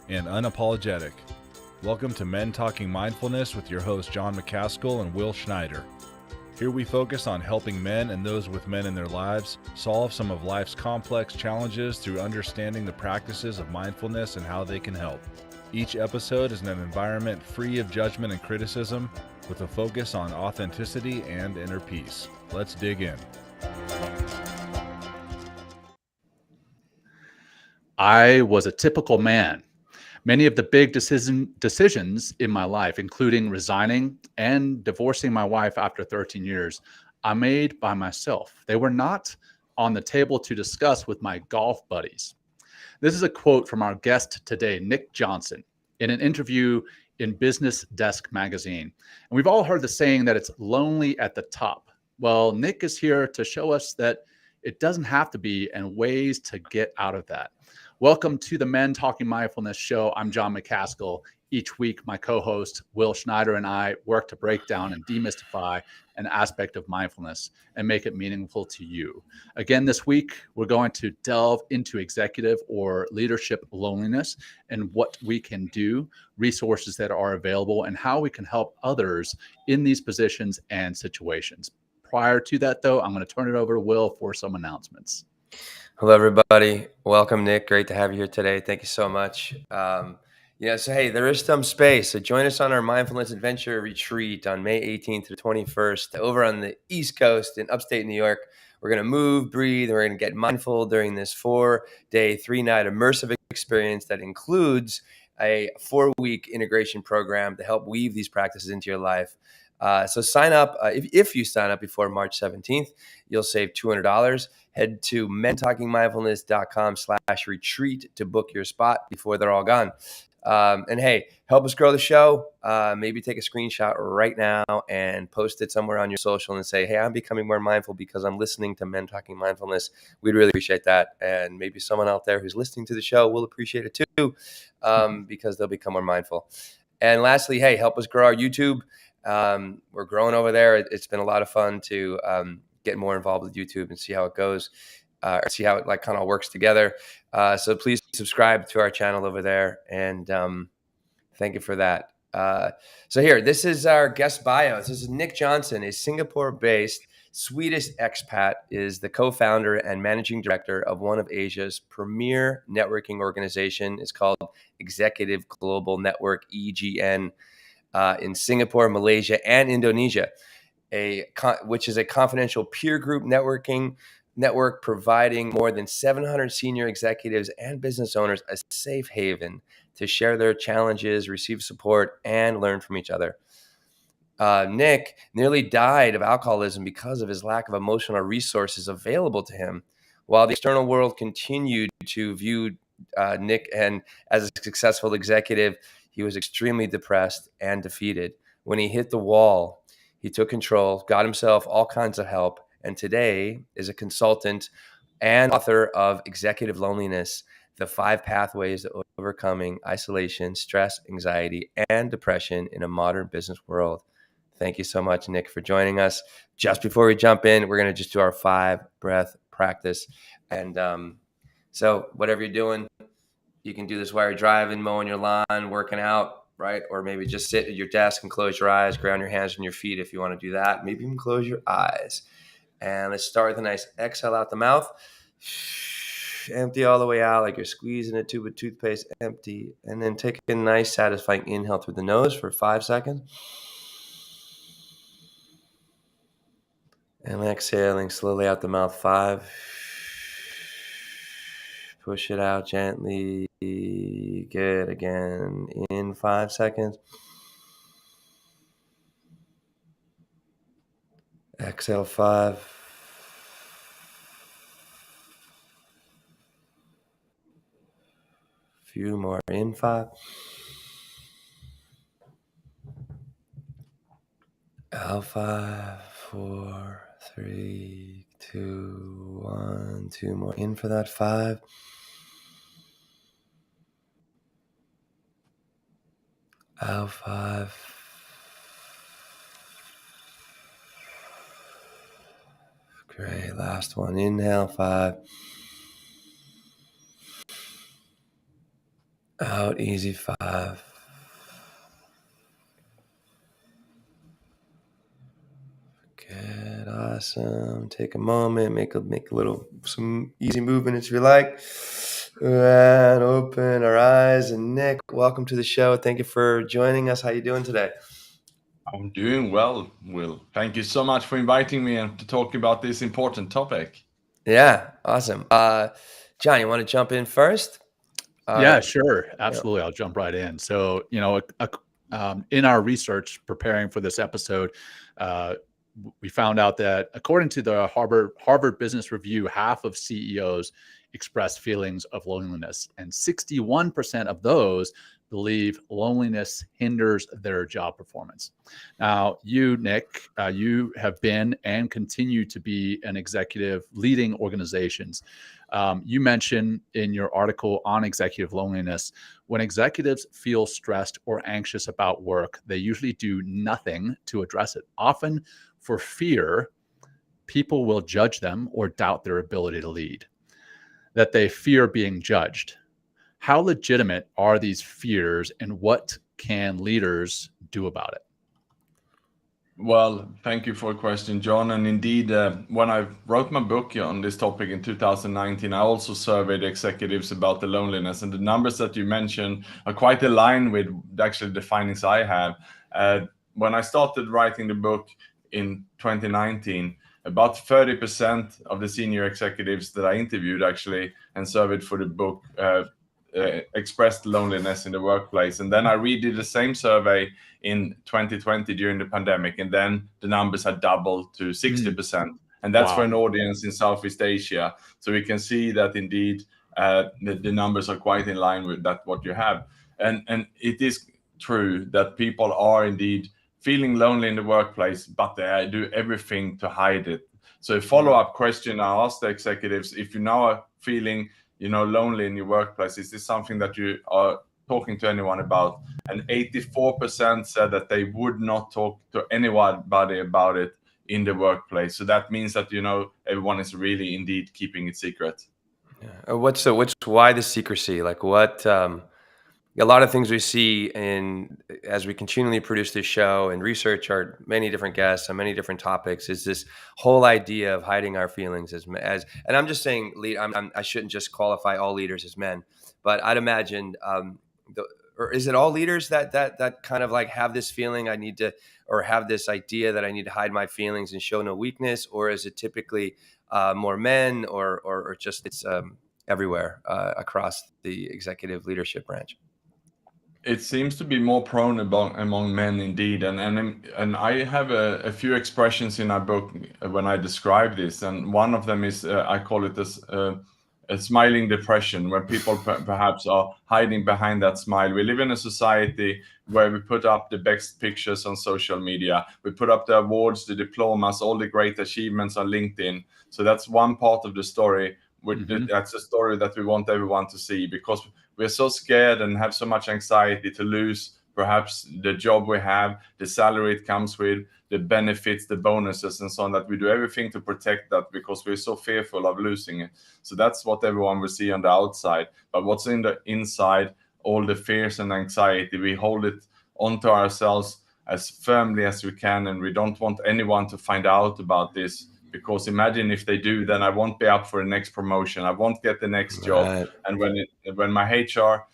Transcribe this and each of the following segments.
and unapologetic. Welcome to Men Talking Mindfulness with your hosts John McCaskill and Will Schneider. Here we focus on helping men and those with men in their lives solve some of life's complex challenges through understanding the practices of mindfulness and how they can help. Each episode is in an environment free of judgment and criticism, with a focus on authenticity and inner peace. Let's dig in. I was a typical man. Many of the big decisions in my life, including resigning and divorcing my wife after 13 years, I made by myself. They were not on the table to discuss with my golf buddies. This is a quote from our guest today, Nick Jonsson, in an interview in Business Desk magazine. And we've all heard the saying that it's lonely at the top. Well, Nick is here to show us that it doesn't have to be and ways to get out of that. Welcome to the Men Talking Mindfulness show. I'm John McCaskill. Each week, my co-host Will Schneider and I work to break down and demystify an aspect of mindfulness and make it meaningful to you. Again, this week, we're going to delve into executive or leadership loneliness and what we can do, resources that are available, and how we can help others in these positions and situations. Prior to that, though, I'm going to turn it over to Will for some announcements. Hello, everybody. Welcome, Nick. Great to have you here today. Thank you so much. So hey, there is some space. So join us on our Mindfulness Adventure Retreat on May 18th to the 21st over on the East Coast in upstate New York. We're going to move, breathe, and we're going to get mindful during this 4-day, 3-night immersive experience that includes a 4-week integration program to help weave these practices into your life. So sign up. If you sign up before March 17th, you'll save $200. Head to mentalkingmindfulness.com/retreat to book your spot before they're all gone. And hey, help us grow the show. Maybe take a screenshot right now and post it somewhere on your social and say, hey, I'm becoming more mindful because I'm listening to Men Talking Mindfulness. We'd really appreciate that. And maybe someone out there who's listening to the show will appreciate it too, because they'll become more mindful. And lastly, hey, help us grow our YouTube. We're growing over there. It's been a lot of fun to get more involved with YouTube and see how it goes, see how it kind of works together. So please subscribe to our channel over there, and thank you for that. So here, this is our guest bio. This is Nick Jonsson, a Singapore-based Swedish expat, is the co-founder and managing director of one of Asia's premier networking organization. It's called Executive Global Network, EGN. In Singapore, Malaysia, and Indonesia, which is a confidential peer group network providing more than 700 senior executives and business owners a safe haven to share their challenges, receive support, and learn from each other. Nick nearly died of alcoholism because of his lack of emotional resources available to him, while the external world continued to view Nick and as a successful executive. He was extremely depressed and defeated. When he hit the wall, he took control, got himself all kinds of help, and today is a consultant and author of Executive Loneliness, the 5 Pathways to Overcoming Isolation, Stress, Anxiety, and Depression in a Modern Business World. Thank you so much, Nick, for joining us. Just before we jump in, we're going to just do our 5-breath practice. And so whatever you're doing, you can do this while you're driving, mowing your lawn, working out, right? Or maybe just sit at your desk and close your eyes, ground your hands on your feet if you want to do that. Maybe even close your eyes. And let's start with a nice exhale out the mouth. Empty all the way out like you're squeezing a tube of toothpaste, empty. And then take a nice, satisfying inhale through the nose for 5 seconds. And exhaling slowly out the mouth, 5. Push it out gently. Good. Again, in 5 seconds. Exhale, 5. Few more. In 5. Out 5, 4, 3, 2, 1. 2 more. In for that 5. Out 5. Great. Last one. Inhale, 5. Out, easy 5. Good, awesome. Take a moment, make a little some easy movements if you like, and open our eyes. And Nick, welcome to the show. Thank you for joining us. How you doing today? I'm doing well, Will. Thank you so much for inviting me and to talk about this important topic. Yeah, awesome. John, you want to jump in first? Yeah, sure. Absolutely. I'll jump right in. So, in our research preparing for this episode, we found out that according to the Harvard Business Review, half of CEOs express feelings of loneliness, and 61% of those believe loneliness hinders their job performance. Now, you, Nick, you have been and continue to be an executive leading organizations. You mentioned in your article on executive loneliness, when executives feel stressed or anxious about work, they usually do nothing to address it. Often for fear, people will judge them or doubt their ability to lead, that they fear being judged. How legitimate are these fears, and what can leaders do about it? Well, thank you for a question, John. And indeed, when I wrote my book on this topic in 2019, I also surveyed executives about the loneliness. And the numbers that you mentioned are quite aligned with actually the findings I have. When I started writing the book in 2019, about 30% of the senior executives that I interviewed actually and surveyed for the book expressed loneliness in the workplace. And then I redid the same survey in 2020 during the pandemic, and then the numbers had doubled to 60%. And that's for an audience in Southeast Asia. So we can see that indeed the numbers are quite in line with that what you have. And it is true that people are indeed feeling lonely in the workplace, but they do everything to hide it. So a follow-up question I asked the executives: if you now are feeling lonely in your workplace, is this something that you are talking to anyone about? And 84% said that they would not talk to anybody about it in the workplace. So that means that everyone is really indeed keeping it secret. Yeah. Why the secrecy? Like what? A lot of things we see as we continually produce this show and research our many different guests on many different topics is this whole idea of hiding our feelings as and I'm just saying I shouldn't just qualify all leaders as men, but I'd imagine or is it all leaders that kind of like have this feeling I need to, or have this idea that I need to hide my feelings and show no weakness, or is it typically more men or just it's everywhere across the executive leadership branch? It seems to be more prone among men indeed, and I have a few expressions in our book when I describe this, and one of them is I call it this a smiling depression, where people perhaps are hiding behind that smile. We live in a society where we put up the best pictures on social media, we put up the awards, the diplomas, all the great achievements on LinkedIn. So that's one part of the story. That's a story that we want everyone to see, because we're so scared and have so much anxiety to lose perhaps the job we have, the salary it comes with, the benefits, the bonuses, and so on, that we do everything to protect that because we're so fearful of losing it. So that's what everyone will see on the outside. But what's in the inside, all the fears and anxiety, we hold it onto ourselves as firmly as we can, and we don't want anyone to find out about this. Because imagine if they do, then I won't be up for the next promotion. I won't get the next job. Right. And when my HR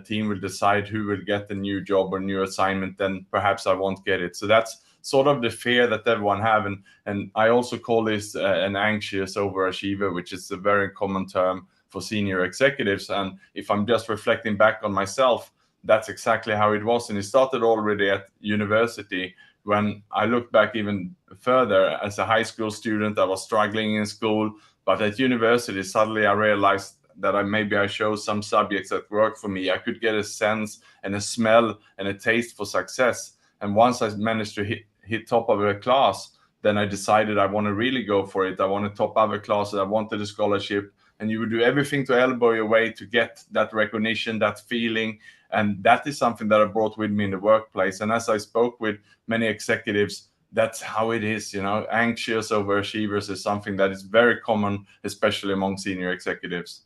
team will decide who will get the new job or new assignment, then perhaps I won't get it. So that's sort of the fear that everyone have. And I also call this an anxious overachiever, which is a very common term for senior executives. And if I'm just reflecting back on myself, that's exactly how it was. And it started already at university. When I look back even further, as a high school student, I was struggling in school, but at university, suddenly I realized that I chose some subjects that worked for me. I could get a sense and a smell and a taste for success. And once I managed to hit top of a class, then I decided I want to really go for it. I want to top other classes. I wanted a scholarship. And you would do everything to elbow your way to get that recognition, that feeling. And that is something that I brought with me in the workplace. And as I spoke with many executives, that's how it is. Anxious overachievers is something that is very common, especially among senior executives.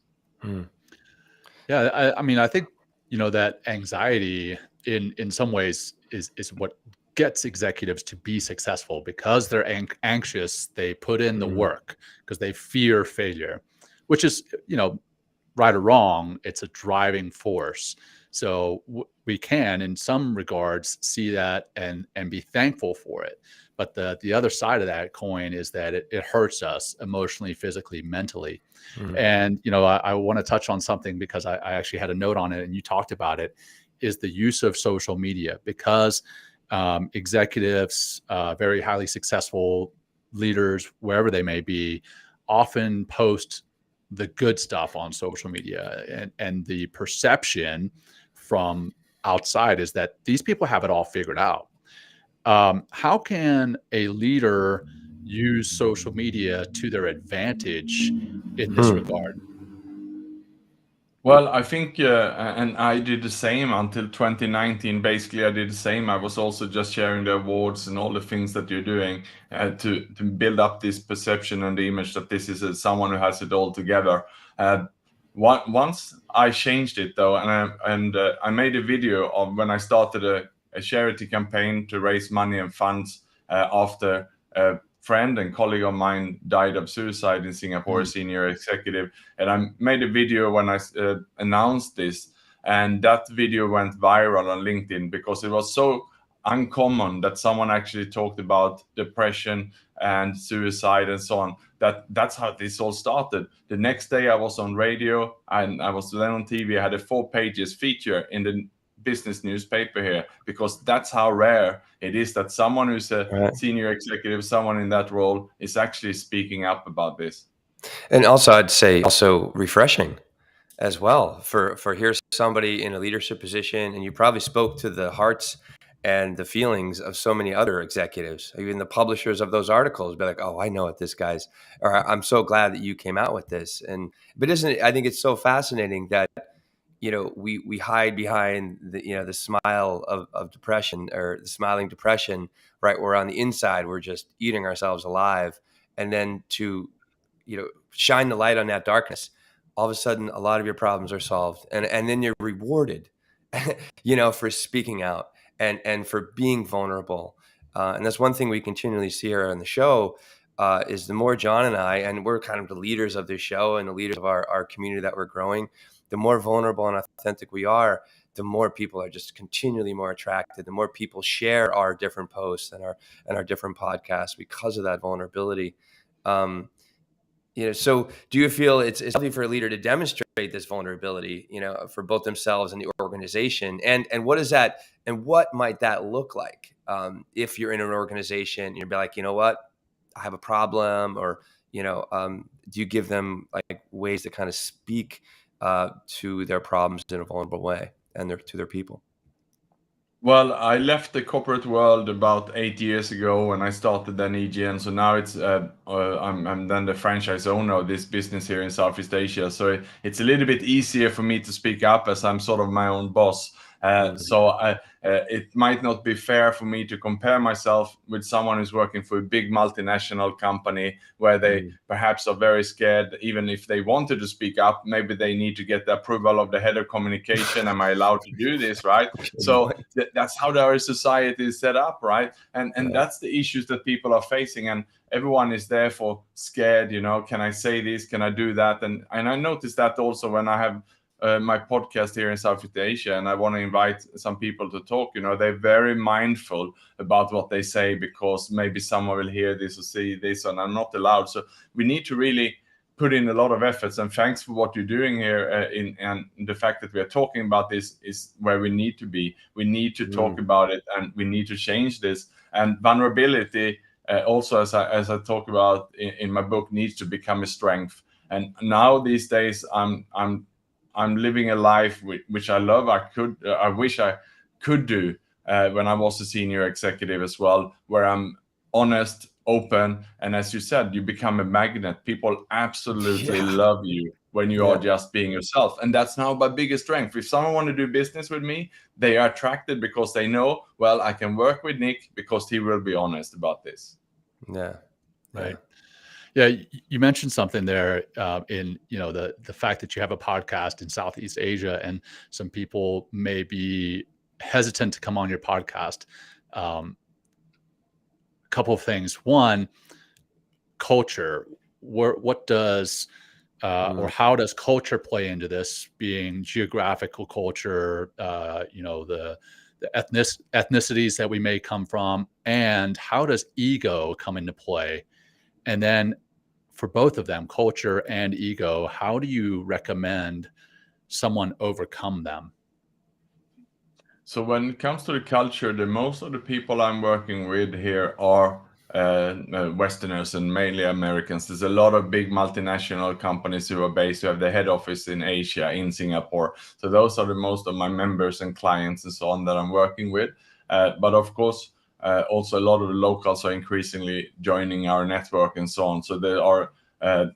Yeah, I mean, I think that anxiety in some ways is what gets executives to be successful, because they're anxious. They put in the work because they fear failure, which is, right or wrong, it's a driving force. So we can, in some regards, see that and be thankful for it. But the other side of that coin is that it hurts us emotionally, physically, mentally. And, I want to touch on something because I actually had a note on it and you talked about it, is the use of social media, because executives, very highly successful leaders, wherever they may be, often post the good stuff on social media, and the perception from outside is that these people have it all figured out. How can a leader use social media to their advantage in this regard? Well, I think, and I did the same until 2019. Basically, I did the same. I was also just sharing the awards and all the things that you're doing to build up this perception and the image that this is someone who has it all together. Once I changed it though, and I made a video of when I started a charity campaign to raise money and funds after a friend and colleague of mine died of suicide in Singapore, a senior executive. And I made a video when I announced this, and that video went viral on LinkedIn because it was so uncommon that someone actually talked about depression and suicide and so on. That's how this all started. The next day I was on radio and I was then on TV. I had a 4 pages feature in the business newspaper here, because that's how rare it is that someone who's a senior executive, someone in that role, is actually speaking up about this. And also, I'd say also refreshing as well for here's somebody in a leadership position, and you probably spoke to the hearts and the feelings of so many other executives, even the publishers of those articles, be like, oh, I know what this guy's, or I'm so glad that you came out with this. But I think it's so fascinating that, we hide behind the smile of depression, or the smiling depression, right? Where on the inside, we're just eating ourselves alive. And then to, shine the light on that darkness, all of a sudden, a lot of your problems are solved. And then you're rewarded, for speaking out and for being vulnerable. And that's one thing we continually see here on the show, is the more John and I, and we're kind of the leaders of this show and the leaders of our community that we're growing, the more vulnerable and authentic we are, the more people are just continually more attracted, the more people share our different posts and our different podcasts because of that vulnerability. So do you feel it's healthy for a leader to demonstrate this vulnerability, for both themselves and the organization? And what is that? And what might that look like if you're in an organization and you're like, you know what, I have a problem, or, do you give them like ways to kind of speak to their problems in a vulnerable way and to their people? Well, I left the corporate world about 8 years ago when I started then EGN. So now it's I'm then the franchise owner of this business here in Southeast Asia. So it's a little bit easier for me to speak up as I'm sort of my own boss. It might not be fair for me to compare myself with someone who's working for a big multinational company where they perhaps are very scared. Even if they wanted to speak up, maybe they need to get the approval of the head of communication. Am I allowed to do this, right? So that's how our society is set up, right? And that's the issues that people are facing. And everyone is therefore scared, can I say this? Can I do that? And I noticed that also when I have my podcast here in Southeast Asia, and I want to invite some people to talk, they're very mindful about what they say, because maybe someone will hear this or see this and I'm not allowed. So we need to really put in a lot of efforts, and thanks for what you're doing here. And the fact that we are talking about this is where we need to be. We need to talk about it, and we need to change this. And vulnerability, also as I talk about in my book, needs to become a strength. And now these days, I'm living a life which I love. I wish I could do when I was a senior executive as well, where I'm honest, open, and as you said, you become a magnet. People absolutely love you when you are just being yourself, and that's now my biggest strength. If someone want to do business with me, they are attracted because they know, well, I can work with Nick because he will be honest about this. Yeah. Right. Yeah, you mentioned something there in the fact that you have a podcast in Southeast Asia, and some people may be hesitant to come on your podcast. A couple of things. One, culture. What does or how does culture play into this? Being geographical culture, the ethnicities that we may come from, and how does ego come into play? And then for both of them, culture and ego, how do you recommend someone overcome them? So when it comes to the culture, the most of the people I'm working with here are Westerners and mainly Americans. There's a lot of big multinational companies who have their head office in Asia, in Singapore. So those are the most of my members and clients and so on that I'm working with. But of course, also a lot of the locals are increasingly joining our network and so on. So there are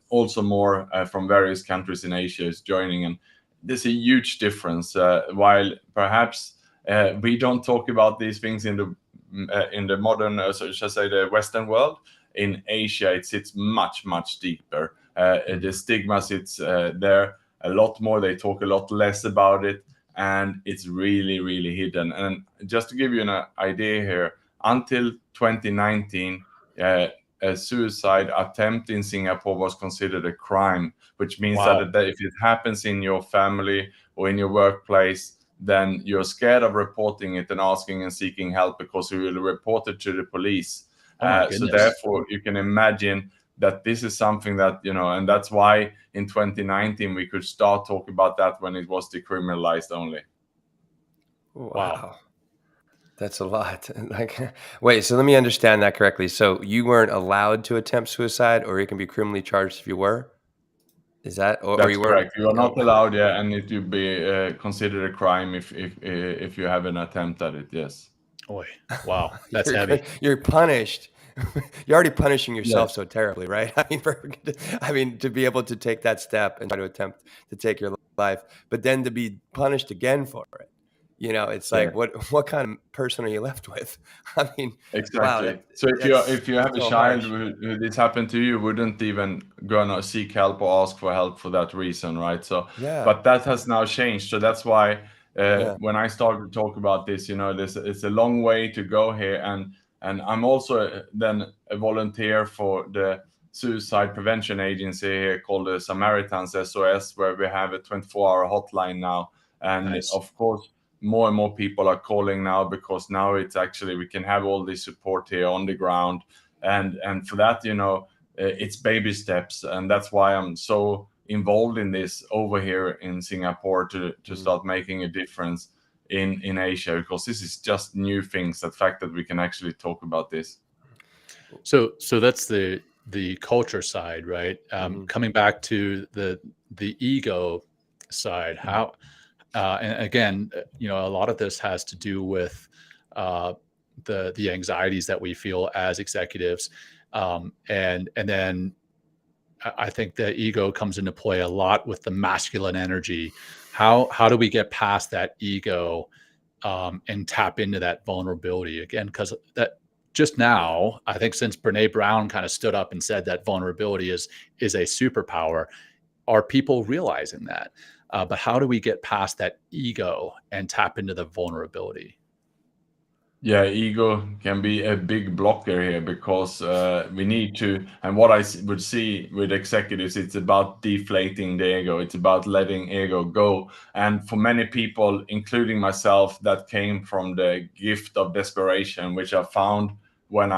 also more from various countries in Asia is joining, and there's a huge difference. While perhaps we don't talk about these things in the modern, so should I say, the Western world. In Asia, it sits much, much deeper. The stigma sits there a lot more. They talk a lot less about it, and it's really, really hidden. And just to give you an idea here, until 2019, a suicide attempt in Singapore was considered a crime, which means that if it happens in your family or in your workplace, then you're scared of reporting it and asking and seeking help because you will report it to the police. So therefore, you can imagine that this is something that, and that's why in 2019 we could start talking about that when it was decriminalized only. Wow. That's a lot. Wait, so let me understand that correctly. So you weren't allowed to attempt suicide, or you can be criminally charged if you were? Is that, That's or you correct. weren't? You are not allowed, and it will be considered a crime if you have an attempt at it. Yes. Boy, wow, that's heavy. You're punished. You're already punishing yourself so terribly, right? I mean, to be able to take that step and try to attempt to take your life, but then to be punished again for it. It's like, what kind of person are you left with? I mean, exactly. Wow, so if you have a child who this happened to, you wouldn't even gonna seek help or ask for help for that reason, right? So, but that has now changed. So that's why when I started to talk about this, it's a long way to go here, and I'm also then a volunteer for the suicide prevention agency here called the Samaritans SOS, where we have a 24-hour hotline now, and of course, more and more people are calling now because now it's actually, we can have all this support here on the ground, and for that, it's baby steps, and that's why I'm so involved in this over here in Singapore to start making a difference in Asia, because this is just new things, the fact that we can actually talk about this. So that's the culture side, right? Coming back to the ego side, how and again, a lot of this has to do with the anxieties that we feel as executives, and then I think the ego comes into play a lot with the masculine energy. How do we get past that ego and tap into that vulnerability again? Because that just now, I think since Brene Brown kind of stood up and said that vulnerability is a superpower, are people realizing that? But how do we get past that ego and tap into the vulnerability? Yeah, ego can be a big blocker here because we need to, and what I would see with executives, it's about deflating the ego. It's about letting ego go. And for many people, including myself, that came from the gift of desperation, which I found when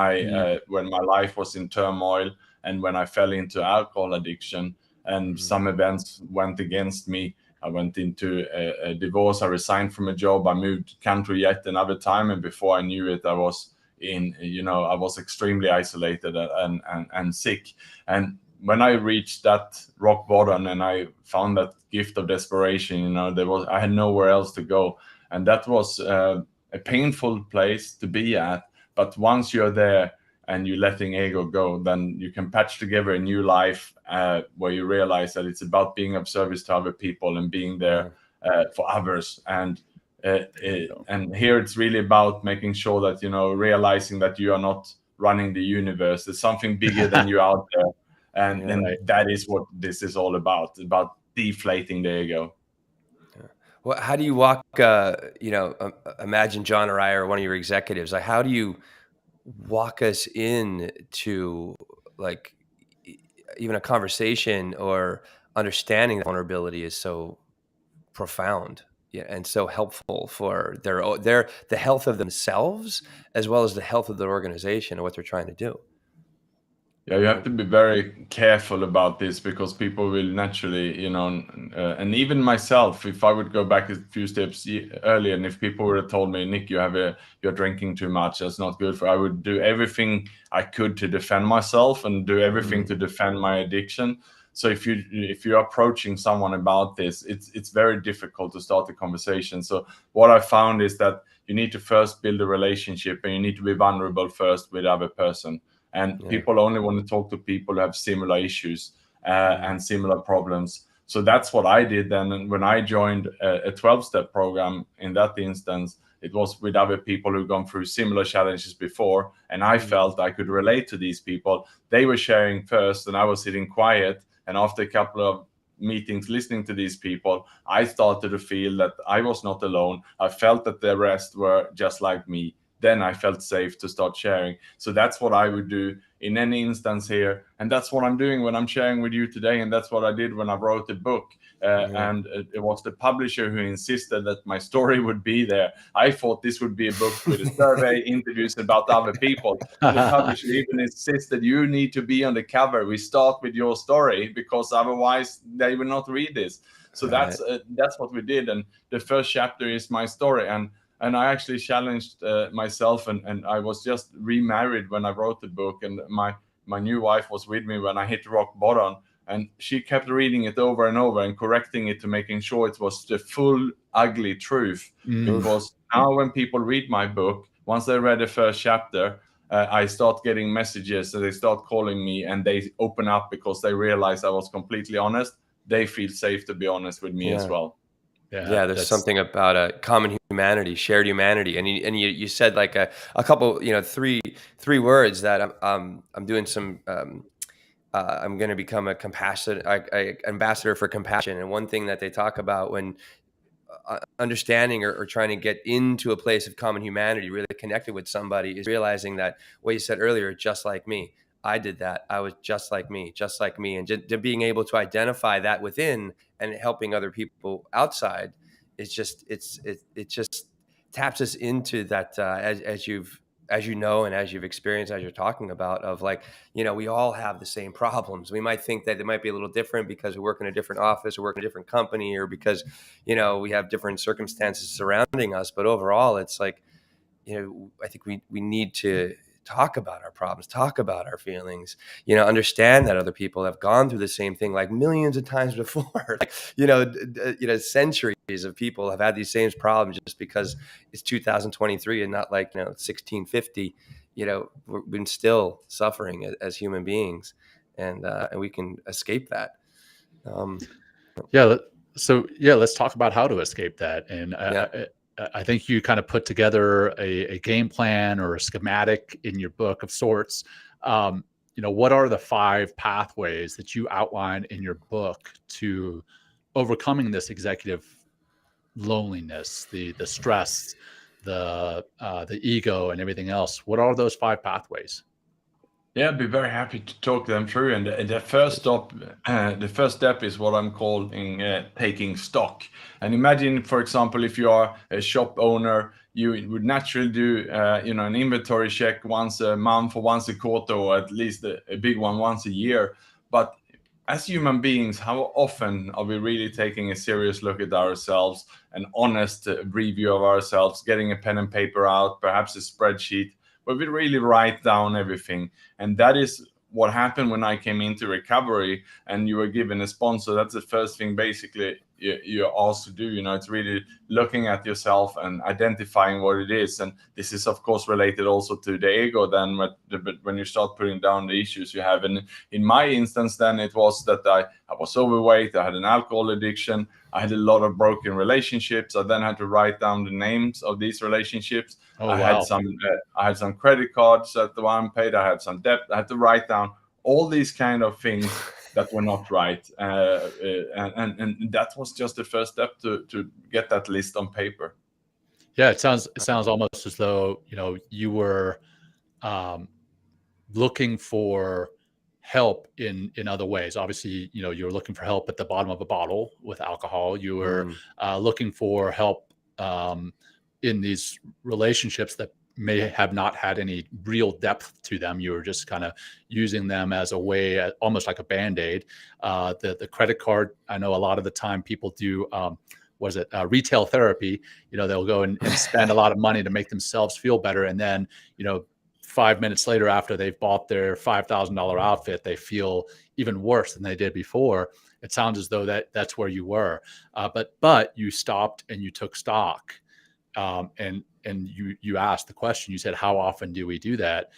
when my life was in turmoil and when I fell into alcohol addiction, and some events went against me. I went into a divorce. I resigned from a job. I moved country yet another time, and before I knew it, I was I was extremely isolated and sick. And when I reached that rock bottom and I found that gift of desperation, I had nowhere else to go, and that was a painful place to be at. But once you're there and you're letting ego go, then you can patch together a new life where you realize that it's about being of service to other people and being there for others. And here it's really about making sure that, realizing that you are not running the universe. There's something bigger than you out there. And that is what this is all about deflating the ego. Well, how do you walk, imagine John or I or one of your executives, like how do you walk us in to like even a conversation or understanding that vulnerability is so profound, and so helpful for the health of themselves as well as the health of their organization and what they're trying to do? Yeah, you have to be very careful about this because people will naturally, and even myself, if I would go back a few steps earlier, and if people would have told me, Nick, you're drinking too much, that's not good I would do everything I could to defend myself and do everything to defend my addiction. So if you're approaching someone about this, it's very difficult to start the conversation. So what I found is that you need to first build a relationship, and you need to be vulnerable first with the other person. And people only want to talk to people who have similar issues and similar problems. So that's what I did then. And when I joined a 12-step program, in that instance, it was with other people who've gone through similar challenges before. And I felt I could relate to these people. They were sharing first, and I was sitting quiet. And after a couple of meetings listening to these people, I started to feel that I was not alone. I felt that the rest were just like me. Then I felt safe to start sharing. So that's what I would do in any instance here. And that's what I'm doing when I'm sharing with you today. And that's what I did when I wrote the book. And it was the publisher who insisted that my story would be there. I thought this would be a book with a survey, interviews about other people. And the publisher even insisted, you need to be on the cover. We start with your story because otherwise they will not read this. So that's what we did. And the first chapter is my story. And I actually challenged myself, and I was just remarried when I wrote the book, and my new wife was with me when I hit rock bottom, and she kept reading it over and over and correcting it to making sure it was the full ugly truth. Because now when people read my book, once they read the first chapter, I start getting messages, and they start calling me, and they open up because they realize I was completely honest. They feel safe to be honest with me as well. Yeah, there's something about a common humanity, shared humanity, and you said like a couple, three words that I'm doing some. I'm going to become a compassionate ambassador for compassion, and one thing that they talk about when understanding or trying to get into a place of common humanity, really connected with somebody, is realizing that what you said earlier, just like me. I did that. I was just like me. And just being able to identify that within and helping other people outside is just, it just taps us into that, as you know, and as you've experienced, as you're talking about, of like, we all have the same problems. We might think that it might be a little different because we work in a different office or work in a different company, or because, we have different circumstances surrounding us. But overall, it's like, I think we need to talk about our problems, talk about our feelings, understand that other people have gone through the same thing like millions of times before. Like, centuries of people have had these same problems. Just because it's 2023 and not like 1650, we've been still suffering as human beings, and we can escape that. Let's talk about how to escape that. And I think you kind of put together a game plan or a schematic in your book of sorts. What are the 5 pathways that you outline in your book to overcoming this executive loneliness, the stress, the ego, and everything else? What are those 5 pathways? Yeah, I'd be very happy to talk them through. And the first step is what I'm calling taking stock. And imagine, for example, if you are a shop owner, you would naturally do an inventory check once a month or once a quarter, or at least a big one once a year. But as human beings, how often are we really taking a serious look at ourselves, an honest review of ourselves, getting a pen and paper out, perhaps a spreadsheet, where we really write down everything? And that is what happened when I came into recovery and you were given a sponsor. That's the first thing basically you're asked to do. It's really looking at yourself and identifying what it is. And this is of course related also to the ego then, but when you start putting down the issues you have. And in my instance then, it was that I was overweight, I had an alcohol addiction, I had a lot of broken relationships. I then had to write down the names of these relationships. I had some credit cards that were unpaid. I had some debt. I had to write down all these kind of things that were not right. And that was just the first step to get that list on paper. Yeah, it sounds almost as though, you were looking for help in other ways. Obviously, you were looking for help at the bottom of a bottle with alcohol. You were looking for help in these relationships that may have not had any real depth to them. You were just kind of using them as a way, almost like a Band-Aid. The credit card, I know a lot of the time people do, retail therapy. They'll go and spend a lot of money to make themselves feel better. And then, 5 minutes later, after they've bought their $5,000 outfit, they feel even worse than they did before. It sounds as though that's where you were. But you stopped and you took stock. And you asked the question, you said, how often do we do that?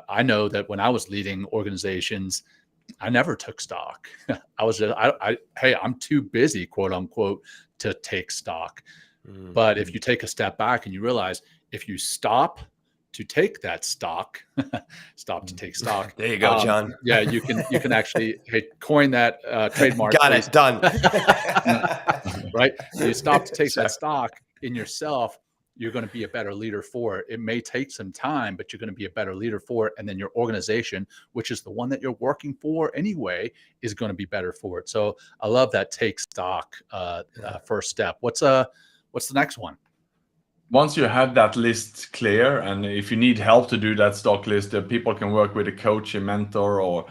I know that when I was leading organizations, I never took stock. I was just, hey, I'm too busy, quote unquote, to take stock. But if you take a step back and you realize if you stop to take that stock, stop to take stock. There you go, John. Yeah, you can actually coin that trademark. Got it, done. Right? So you stop to take that stock in yourself, you're going to be a better leader for it. It may take some time, but you're going to be a better leader for it. And then your organization, which is the one that you're working for anyway, is going to be better for it. So I love that take stock first step. What's the next one? Once you have that list clear, and if you need help to do that stock list, people can work with a coach, a mentor, or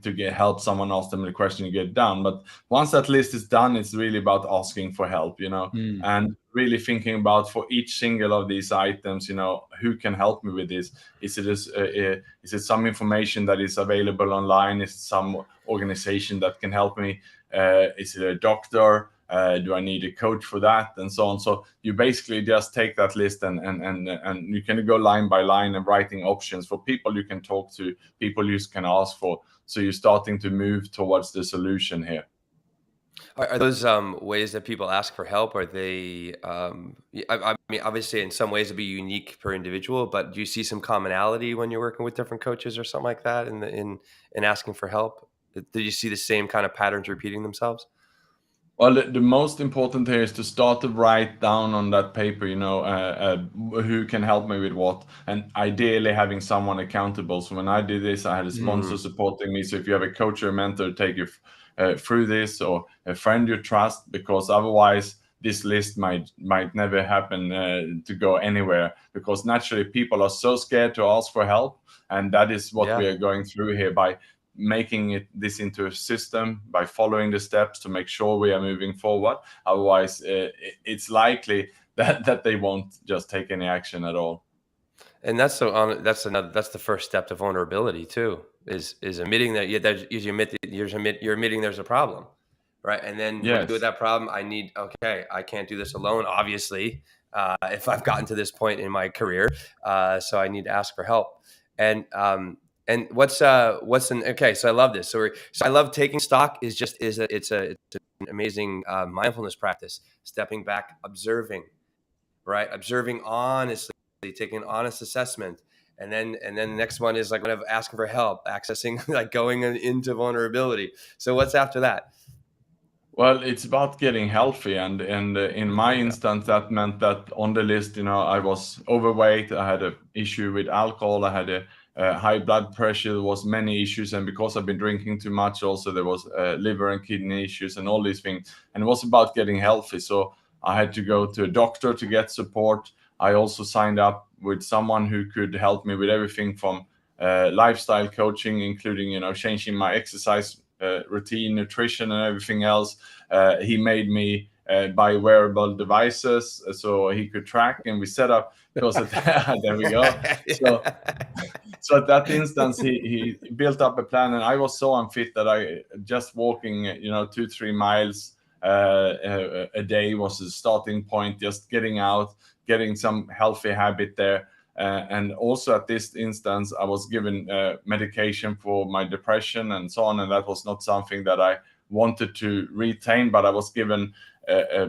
to get help, someone ask them the question, you get done. But once that list is done, it's really about asking for help, and really thinking about for each single of these items, who can help me with this? Is it some information that is available online? Is it some organization that can help me? Is it a doctor? Do I need a coach for that, and so on? So you basically just take that list and you can go line by line and writing options for people you can talk to, people you can ask for. So you're starting to move towards the solution here. Are those ways that people ask for help? Are they? I mean, obviously, in some ways, it'd be unique per individual. But do you see some commonality when you're working with different coaches or something like that in asking for help? Do you see the same kind of patterns repeating themselves? Well, the most important here is to start to write down on that paper, who can help me with what, and ideally having someone accountable. So when I did this, I had a sponsor supporting me. So if you have a coach or a mentor, take you through this, or a friend you trust, because otherwise this list might never happen to go anywhere, because naturally people are so scared to ask for help. And that is what we are going through here by making this into a system, by following the steps to make sure we are moving forward. Otherwise, it's likely that they won't just take any action at all. And that's the first step to vulnerability too. Is admitting that you're admitting there's a problem, right? And then with that problem, I can't do this alone. Obviously, if I've gotten to this point in my career, so I need to ask for help. And okay, so I love this. So I love taking stock. It's an amazing mindfulness practice. Stepping back, observing, right? Observing honestly, taking an honest assessment, and then the next one is like kind of asking for help, accessing, like going into vulnerability. So what's after that? Well, it's about getting healthy, and in my instance, that meant that on the list, I was overweight. I had an issue with alcohol. I had a high blood pressure. There was many issues, and because I've been drinking too much, also there was liver and kidney issues and all these things. And it was about getting healthy. So I had to go to a doctor to get support. I also signed up with someone who could help me with everything from lifestyle coaching, including changing my exercise routine, nutrition, and everything else. He made me buy wearable devices so he could track, and we set up. There we go. So at that instance, he built up a plan, and I was so unfit that I just walking 2-3 miles a day was the starting point. Just getting out, getting some healthy habit there. And also at this instance, I was given medication for my depression and so on. And that was not something that I wanted to retain, but I was given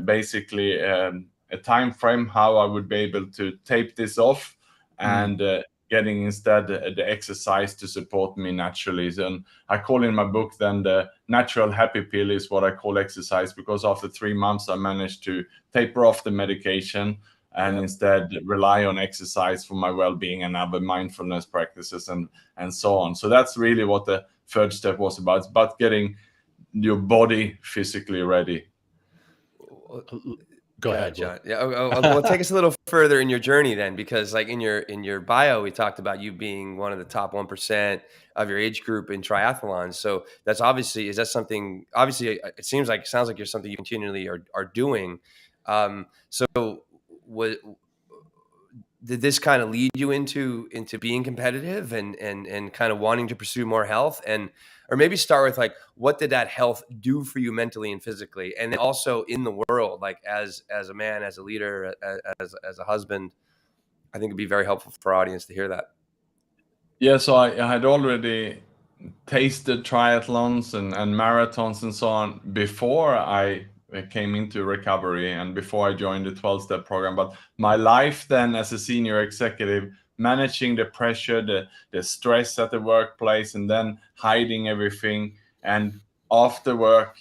basically a time frame how I would be able to tape this off. And getting instead the exercise to support me naturally. And I call in my book then the natural happy pill is what I call exercise, because after 3 months I managed to taper off the medication and instead rely on exercise for my well-being and other mindfulness practices and so on. So that's really what the third step was about. It's about getting your body physically ready. Go ahead, John. Yeah, well, take us a little further in your journey then, because like in your bio, we talked about you being one of the top 1% of your age group in triathlons. So that's obviously, is that something? Obviously, it sounds like you're something you continually are doing. So did this kind of lead you into being competitive and kind of wanting to pursue more health? Or maybe start with like, what did that health do for you mentally and physically? And then also in the world, like as a man, as a leader, as a husband, I think it'd be very helpful for our audience to hear that. Yeah, so I had already tasted triathlons and marathons and so on before I came into recovery and before I joined the 12-step program. But my life then as a senior executive, managing the pressure, the stress at the workplace, and then hiding everything. And after work,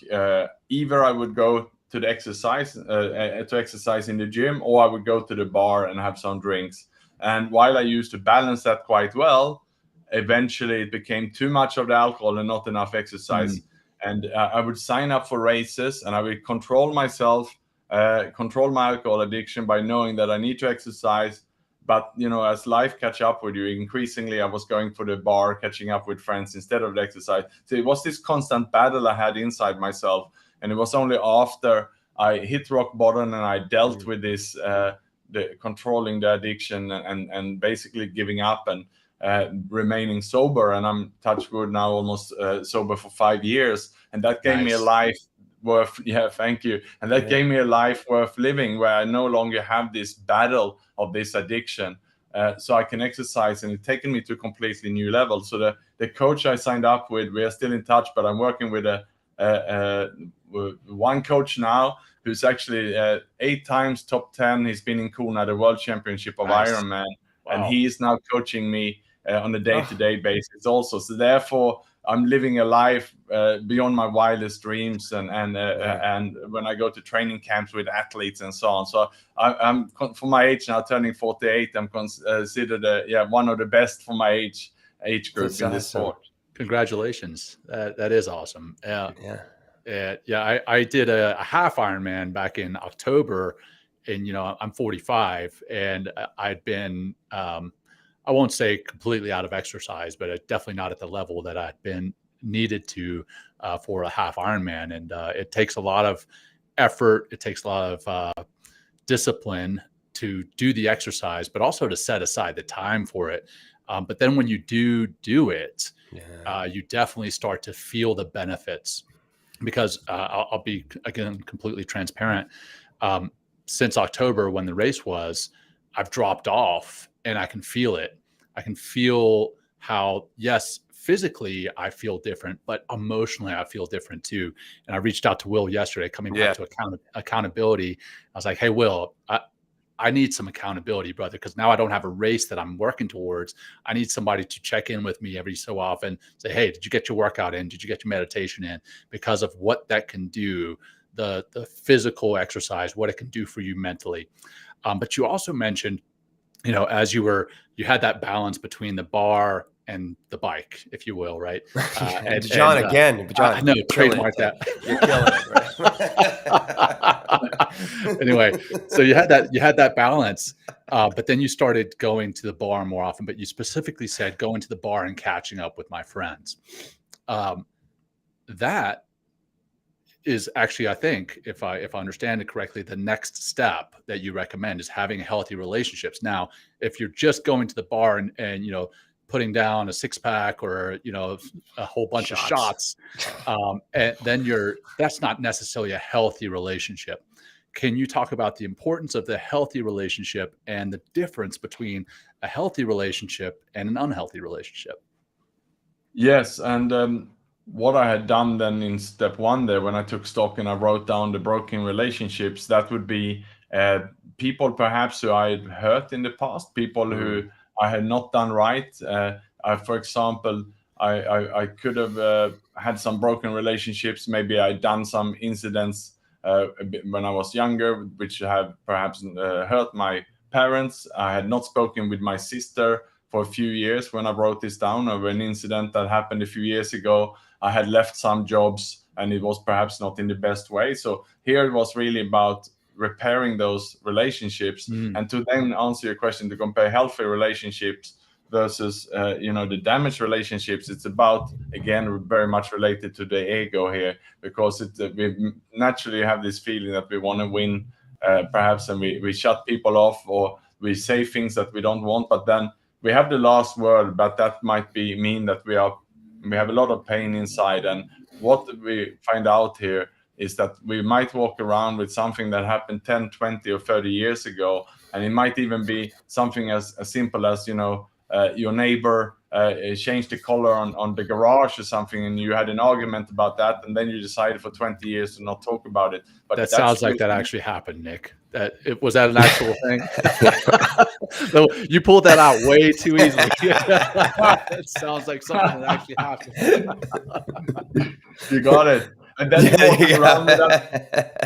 either I would go to the exercise in the gym, or I would go to the bar and have some drinks. And while I used to balance that quite well, eventually it became too much of the alcohol and not enough exercise. And I would sign up for races and I would control myself, control my alcohol addiction by knowing that I need to exercise. But, as life catch up with you, increasingly I was going for the bar, catching up with friends instead of the exercise. So it was this constant battle I had inside myself. And it was only after I hit rock bottom and I dealt with this, controlling the addiction and basically giving up and remaining sober, and I'm touch wood now almost sober for 5 years, and that gave me a life worth thank you, and that gave me a life worth living, where I no longer have this battle of this addiction, so I can exercise, and it's taken me to a completely new level. So the coach I signed up with, we are still in touch, but I'm working with one coach now who's actually 8 times top 10. He's been in Kona, the World Championship of Ironman. Wow. And he is now coaching me on a day-to-day basis also. So therefore, I'm living a life beyond my wildest dreams. And when I go to training camps with athletes and so on. So I'm for my age now, turning 48, I'm considered one of the best for my age group in this sport. Congratulations. That is awesome. I did a half Ironman back in October, and I'm 45, and I'd been I won't say completely out of exercise, but definitely not at the level that I'd been needed to for a half Ironman. And it takes a lot of effort. It takes a lot of discipline to do the exercise, but also to set aside the time for it. But then when you do it, you definitely start to feel the benefits, because I'll be, again, completely transparent. Since October, when the race was, I've dropped off, and I can feel it. I can feel how, yes, physically I feel different, but emotionally I feel different too. And I reached out to Will yesterday, coming back to accountability. I was like, hey, Will, I need some accountability, brother, because now I don't have a race that I'm working towards. I need somebody to check in with me every so often, say, hey, did you get your workout in? Did you get your meditation in? Because of what that can do, the physical exercise, what it can do for you mentally. But you also mentioned, as you had that balance between the bar and the bike, if you will, right? John, I know, trademark that. You're killing it, right? Anyway, so you had that balance, but then you started going to the bar more often. But you specifically said going to the bar and catching up with my friends. That is actually, I think, if I understand it correctly, the next step that you recommend is having healthy relationships. Now, if you're just going to the bar and putting down a 6-pack or a whole bunch of shots, and then that's not necessarily a healthy relationship. Can you talk about the importance of the healthy relationship and the difference between a healthy relationship and an unhealthy relationship? Yes, and what I had done then in step 1 there, when I took stock and I wrote down the broken relationships, that would be people perhaps who I had hurt in the past, people who I had not done right. For example, I could have had some broken relationships. Maybe I'd done some incidents when I was younger, which have perhaps hurt my parents. I had not spoken with my sister for a few years when I wrote this down over an incident that happened a few years ago. I had left some jobs and it was perhaps not in the best way. So here it was really about repairing those relationships. And to then answer your question, to compare healthy relationships versus the damaged relationships, it's about, again, very much related to the ego here, because we naturally have this feeling that we want to win, perhaps, and we shut people off, or we say things that we don't want, but then we have the last word. But that might mean that we have a lot of pain inside. And what we find out here is that we might walk around with something that happened 10, 20, or 30 years ago. And it might even be something as simple as, your neighbor changed the color on the garage or something, and you had an argument about that, and then you decided for 20 years to not talk about it. But that sounds like that actually happened, Nick. Was that an actual thing? No, you pulled that out way too easily. That sounds like something that actually happened. You got it. And then you walk around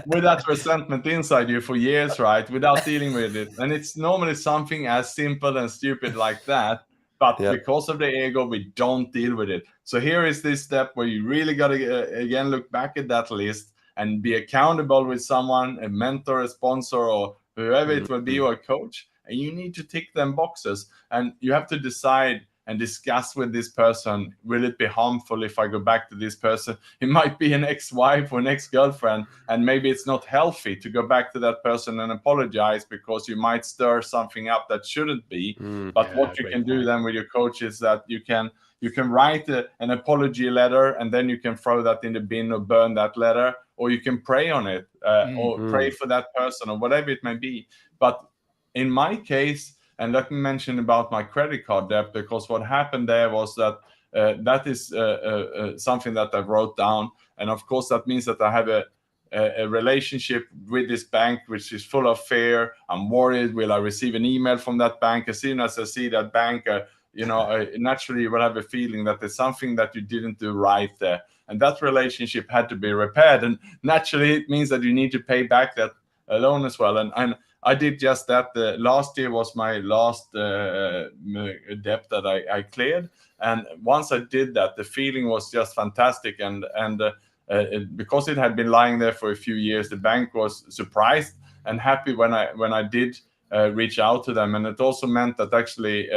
with that resentment inside you for years, right? Without dealing with it. And it's normally something as simple and stupid like that. But because of the ego, we don't deal with it. So here is this step where you really got to, again, look back at that list and be accountable with someone, a mentor, a sponsor, or whoever it will be, or a coach. And you need to tick them boxes. And you have to decide and discuss with this person, will it be harmful if I go back to this person? It might be an ex-wife or an ex-girlfriend, and maybe it's not healthy to go back to that person and apologize, because you might stir something up that shouldn't be. But what you can do then with your coach is that you can write an apology letter, and then you can throw that in the bin or burn that letter, or you can pray on it, or pray for that person, or whatever it may be. But in my case, and let me mention about my credit card debt, because what happened there was that that is something that I wrote down. And of course, that means that I have a relationship with this bank, which is full of fear. I'm worried, will I receive an email from that bank? As soon as I see that bank, naturally you will have a feeling that there's something that you didn't do right there. And that relationship had to be repaired. And naturally, it means that you need to pay back that loan as well. And I did just that. Last year was my last debt that I cleared. And once I did that, the feeling was just fantastic. And because it had been lying there for a few years, the bank was surprised and happy when I did reach out to them. And it also meant that actually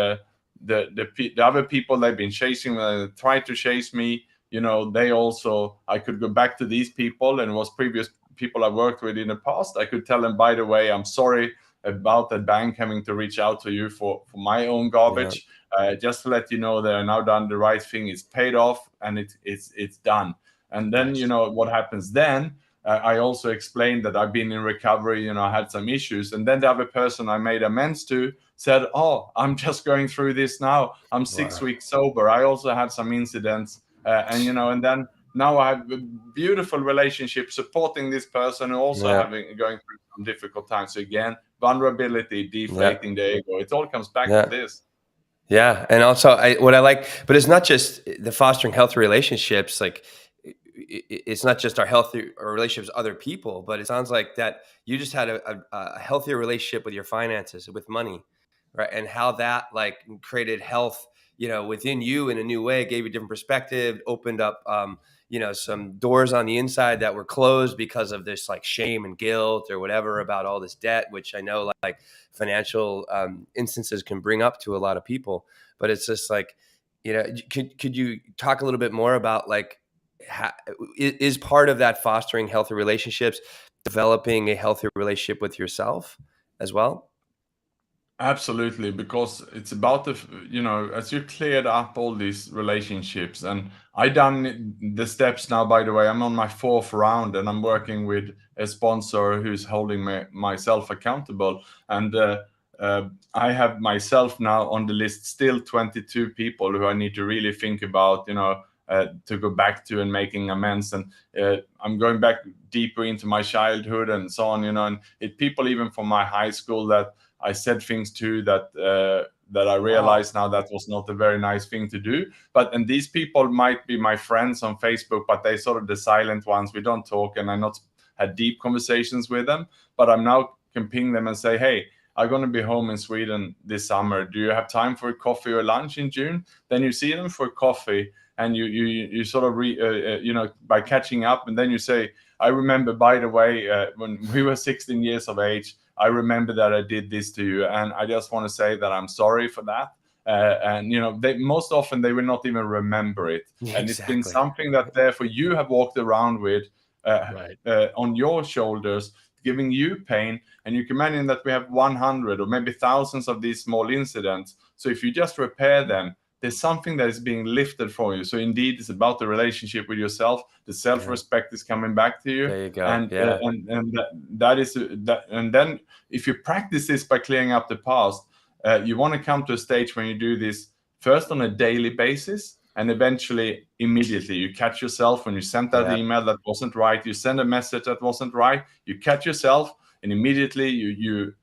the other people they've been chasing, tried to chase me, I could go back to these people, and it was previous people I worked with in the past. I could tell them, by the way, I'm sorry about that bank having to reach out to you for my own garbage. Just to let you know, they're now done the right thing. It's paid off, and it's done. And then, what happens then, I also explained that I've been in recovery, I had some issues. And then the other person I made amends to said, oh, I'm just going through this now. I'm 6 weeks sober. I also had some incidents. And then now I have a beautiful relationship supporting this person who also going through some difficult times. So again, vulnerability, deflating the ego. It all comes back to this. Yeah. And also what I like, but it's not just the fostering healthy relationships. Like it's not just our healthy relationships with other people, but it sounds like that you just had a healthier relationship with your finances, with money, right? And how that like created health, within you in a new way, gave you a different perspective, opened up, some doors on the inside that were closed because of this like shame and guilt or whatever about all this debt, which I know like financial instances can bring up to a lot of people. But it's just like, could you talk a little bit more about like, is part of that fostering healthy relationships, developing a healthy relationship with yourself as well? Absolutely, because it's about as you cleared up all these relationships, and I done the steps now. By the way, I'm on my 4th round, and I'm working with a sponsor who's holding myself accountable. And I have myself now on the list, still 22 people who I need to really think about, to go back to and making amends. And I'm going back deeper into my childhood and so on, and people even from my high school that I said things too that I realize now that was not a very nice thing to do. And these people might be my friends on Facebook, but they sort of the silent ones. We don't talk, and I not had deep conversations with them. But I'm now can ping them and say, hey, I'm going to be home in Sweden this summer. Do you have time for a coffee or lunch in June? Then you see them for coffee, and you sort of by catching up, and then you say, I remember, by the way, when we were 16 years of age, I remember that I did this to you, and I just want to say that I'm sorry for that. And they most often they will not even remember it, and it's been something that therefore you have walked around with on your shoulders, giving you pain. And you can imagine that we have 100 or maybe thousands of these small incidents. So if you just repair them, there's something that is being lifted for you. So indeed, it's about the relationship with yourself. The self-respect is coming back to you. There you go. And that is that. And then if you practice this by clearing up the past, you want to come to a stage when you do this first on a daily basis, and eventually immediately you catch yourself when you sent that email that wasn't right. You send a message that wasn't right. You catch yourself, and immediately you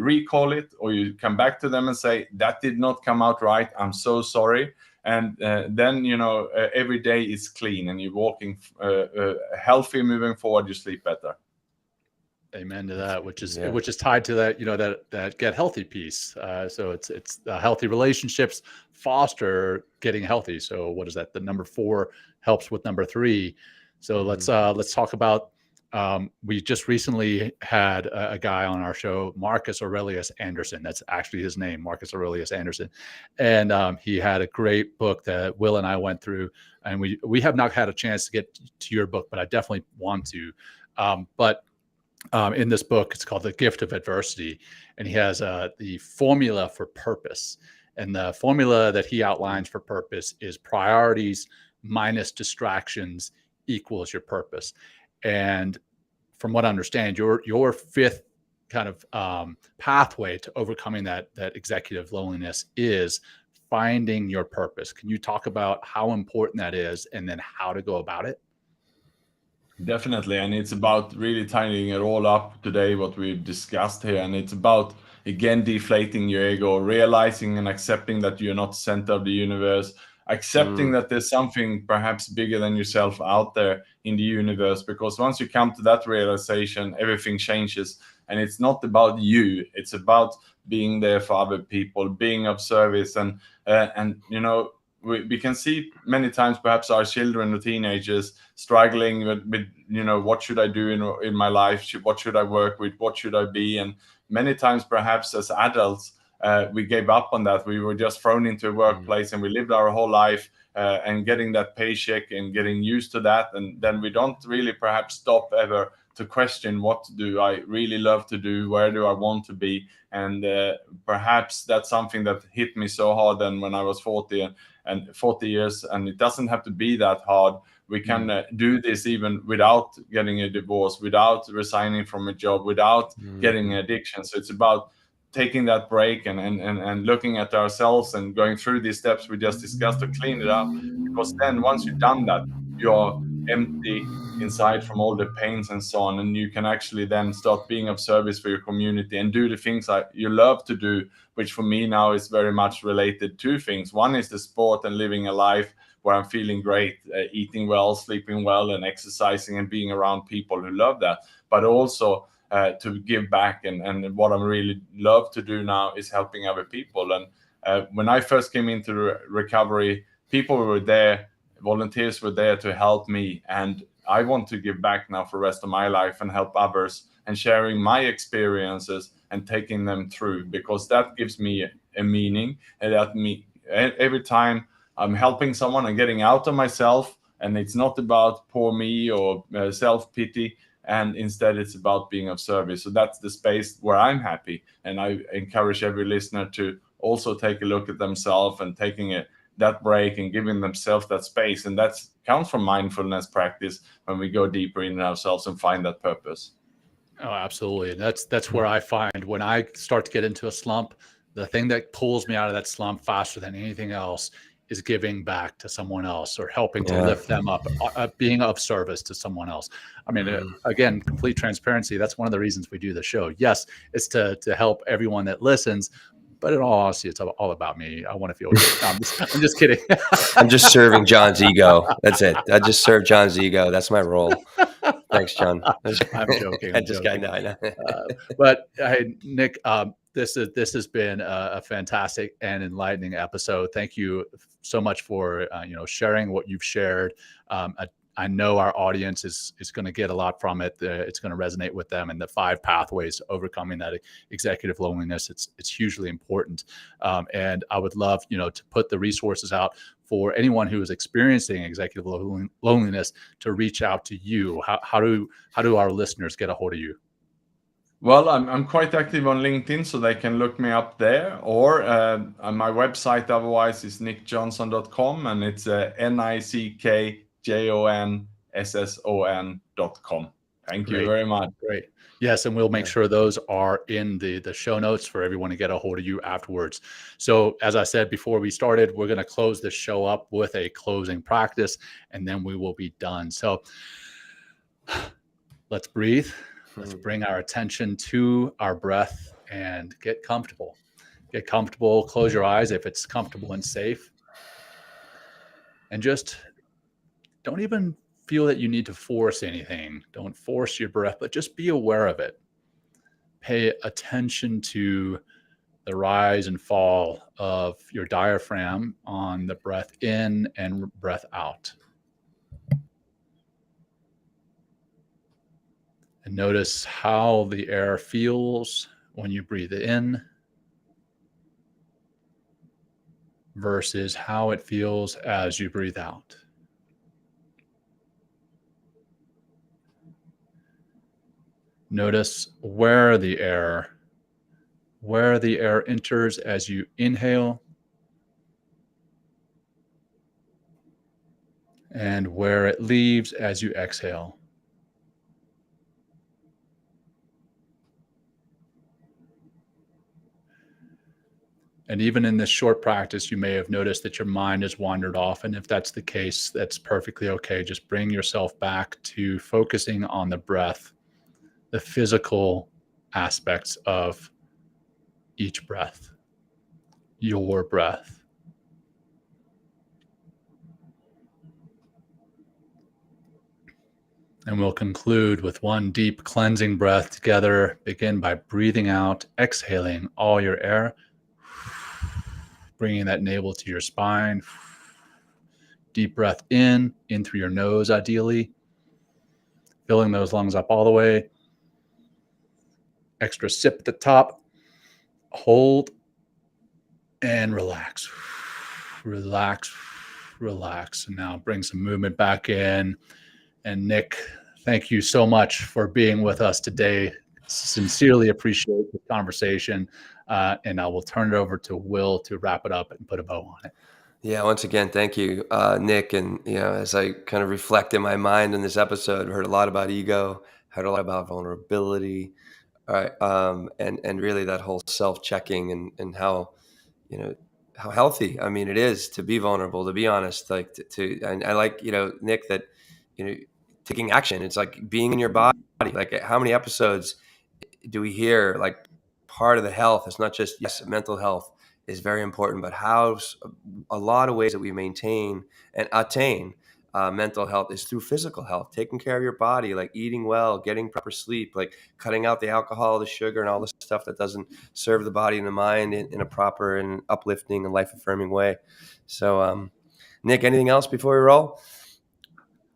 recall it, or you come back to them and say, that did not come out right, I'm so sorry. And then every day is clean, and you're walking healthy, moving forward, you sleep better. Amen to that, which is tied to that, that get healthy piece. So it's healthy relationships foster getting healthy. So what is that? The number 4 helps with number 3. So let's talk about. We just recently had a guy on our show, Marcus Aurelius Anderson. That's actually his name, Marcus Aurelius Anderson. And he had a great book that Will and I went through, and we have not had a chance to get to your book, but I definitely want to. In this book, it's called The Gift of Adversity, and he has the formula for purpose. And the formula that he outlines for purpose is priorities minus distractions equals your purpose. And from what I understand, your 5th kind of pathway to overcoming that executive loneliness is finding your purpose. Can you talk about how important that is, and then how to go about it? Definitely. And it's about really tidying it all up today, what we've discussed here. And it's about, again, deflating your ego, realizing and accepting that you're not the center of the universe, accepting that there's something perhaps bigger than yourself out there in the universe. Because once you come to that realization, everything changes. And it's not about you. It's about being there for other people, being of service. And we can see many times perhaps our children or teenagers struggling with what should I do in my life? What should I work with? What should I be? And many times perhaps as adults, we gave up on that. We were just thrown into a workplace and we lived our whole life and getting that paycheck and getting used to that. And then we don't really perhaps stop ever to question, what do I really love to do? Where do I want to be? And perhaps that's something that hit me so hard then when I was 40 years, and it doesn't have to be that hard. We can do this even without getting a divorce, without resigning from a job, without getting an addiction. So it's about taking that break and looking at ourselves and going through these steps we just discussed to clean it up. Because then once you've done that, you're empty inside from all the pains and so on, and you can actually then start being of service for your community and do the things that you love to do, which for me now is very much related to things. One is the sport and living a life where I'm feeling great, eating well, sleeping well, and exercising and being around people who love that, but also to give back. And what I really love to do now is helping other people. And when I first came into recovery, people were there, volunteers were there to help me, and I want to give back now for the rest of my life and help others and sharing my experiences and taking them through, because that gives me a meaning. And every time I'm helping someone and getting out of myself, and it's not about poor me or self-pity, and instead it's about being of service. So that's the space where I'm happy. And I encourage every listener to also take a look at themselves and taking that break and giving themselves that space. And that comes from mindfulness practice when we go deeper in ourselves and find that purpose. Oh, absolutely. And that's where I find when I start to get into a slump, the thing that pulls me out of that slump faster than anything else is giving back to someone else or helping to lift them up, being of service to someone else. I mean, again, complete transparency. That's one of the reasons we do the show. Yes, it's to help everyone that listens, but in all honesty, it's all about me. I want to feel good. No, I'm just kidding. I'm just serving John's ego. That's it. I just serve John's ego. That's my role. Thanks, John. I'm joking. I know. But hey, Nick, this has been a fantastic and enlightening episode. Thank you so much for sharing what you've shared. I know our audience is going to get a lot from it. It's going to resonate with them, and the 5 pathways to overcoming that executive loneliness. It's hugely important, and I would love to put the resources out for anyone who is experiencing executive loneliness to reach out to you. How do our listeners get a hold of you? Well, I'm quite active on LinkedIn, so they can look me up there, or on my website otherwise is nickjonsson.com, and it's nickjonsson.com. Thank you very much. Great. Yes, and we'll make sure those are in the show notes for everyone to get a hold of you afterwards. So as I said before we started, we're going to close this show up with a closing practice, and then we will be done. So let's breathe. Let's bring our attention to our breath and get comfortable. Get comfortable. Close your eyes if it's comfortable and safe. And just don't even feel that you need to force anything. Don't force your breath, but just be aware of it. Pay attention to the rise and fall of your diaphragm on the breath in and breath out. And notice how the air feels when you breathe in versus how it feels as you breathe out. Notice where the air enters as you inhale and where it leaves as you exhale. And even in this short practice, you may have noticed that your mind has wandered off. And if that's the case, that's perfectly okay. Just bring yourself back to focusing on the breath, the physical aspects of each breath, your breath. And we'll conclude with one deep cleansing breath together. Begin by breathing out, exhaling all your air, bringing that navel to your spine. Deep breath in through your nose, ideally. Filling those lungs up all the way. Extra sip at the top. Hold and relax. Relax, relax. And now bring some movement back in. And Nick, thank you so much for being with us today. Sincerely appreciate the conversation. And I will turn it over to Will to wrap it up and put a bow on it. Yeah, once again, thank you, Nick. And, as I kind of reflect in my mind in this episode, I heard a lot about ego, heard a lot about vulnerability, and really that whole self-checking and how, how healthy, it is to be vulnerable, to be honest, like and I like, Nick, that, taking action, it's like being in your body. Like how many episodes do we hear, like part of the health, it's not just, yes, mental health is very important, but how a lot of ways that we maintain and attain mental health is through physical health, taking care of your body, like eating well, getting proper sleep, like cutting out the alcohol, the sugar, and all the stuff that doesn't serve the body and the mind in a proper and uplifting and life-affirming way. So, Nick, anything else before we roll?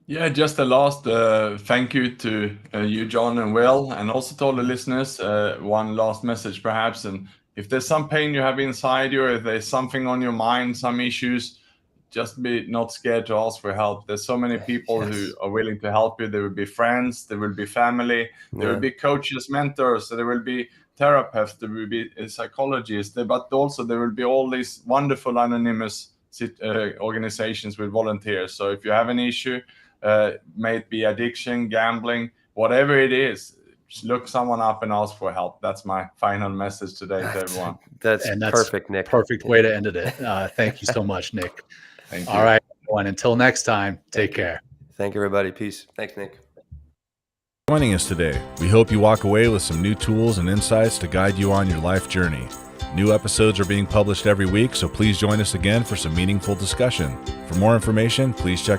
Yeah, just a last thank you to you, John and Will, and also to all the listeners. One last message, perhaps. And if there's some pain you have inside you, or if there's something on your mind, some issues, just be not scared to ask for help. There's so many people who are willing to help you. There will be friends, there will be family, there will be coaches, mentors, there will be therapists, there will be psychologists, but also there will be all these wonderful anonymous organizations with volunteers. So if you have an issue, may it be addiction, gambling, whatever it is, look someone up and ask for help. That's my final message today to everyone. That's perfect, Nick. Perfect way to end it. Thank you so much, Nick. Thank you. All right, everyone. Until next time, take care. Thank you, everybody. Peace. Thanks, Nick. Joining us today. We hope you walk away with some new tools and insights to guide you on your life journey. New episodes are being published every week, so please join us again for some meaningful discussion. For more information, please check